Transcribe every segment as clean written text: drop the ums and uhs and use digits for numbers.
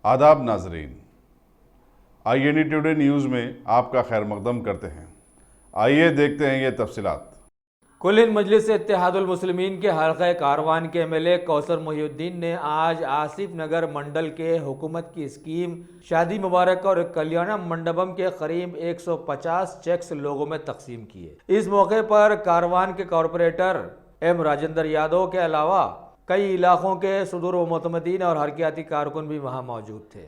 आदाब नाजरीन, INE today news में आपका खैर मकदम करते हैं। आइए देखते हैं ये तफसीलात। कुल हिंद मजलिस इत्तेहादुल मुस्लिमीन के हल्क़े कारवान के MLA कौसर मोहिउद्दीन ने आज आसिफ नगर मंडल के हुकूमत की स्कीम शादी मुबारक और कल्याणम मंडपम के करीब 150 चेक्स लोगों में तकसीम किए। इस मौके पर कारवान के कॉरपोरेटर M राजेंद्र यादव के अलावा कई इलाकों के सुदूर व मुतमदीन और हरकियाती कारकुन भी वहाँ मौजूद थे।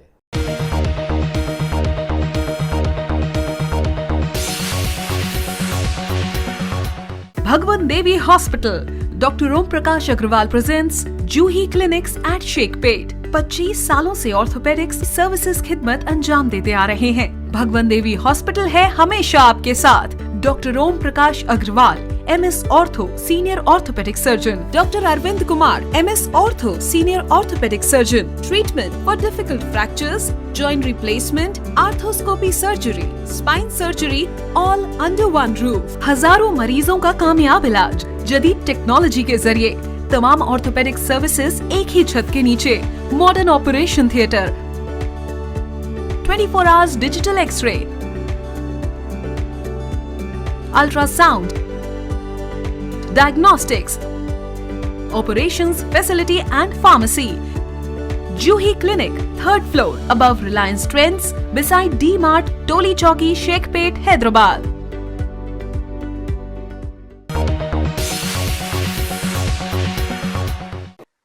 Bhagwan Devi Hospital, Dr. Om Prakash Agrawal presents Juhi Clinics at Sheikhpet। 25 सालों से ऑर्थोपेडिक्स सर्विसेज खिदमत अंजाम देते आ रहे हैं। भगवान देवी हॉस्पिटल है हमेशा आपके साथ। Doctor Om Prakash Agarwal, MS ortho senior orthopaedic surgeon, doctor Arvind Kumar, MS ortho senior orthopaedic surgeon. Treatment for difficult fractures, joint replacement, arthroscopy surgery, spine surgery, all under one roof. हजारों मरीजों का कामयाब इलाज जदीद टेक्नोलॉजी के जरिए। तमाम ऑर्थोपेडिक सर्विसेज एक ही छत के नीचे। Modern operation theatre, 24 hours digital X ray, ultrasound, diagnostics, operations facility and pharmacy. Juhi Clinic, 3rd floor, above Reliance Trends, beside D-Mart, Toli Chowki, Sheikhpet, Hyderabad.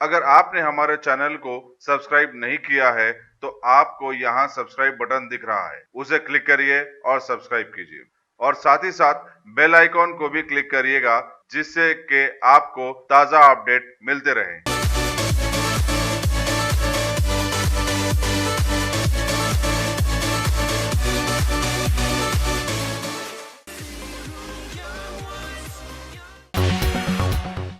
अगर आपने हमारे चैनल को सब्सक्राइब नहीं किया है तो आपको यहाँ सब्सक्राइब बटन दिख रहा है, उसे क्लिक करिए और सब्सक्राइब कीजिए और साथ ही साथ बेल आइकॉन को भी क्लिक करिएगा जिससे कि आपको ताज़ा अपडेट मिलते रहें।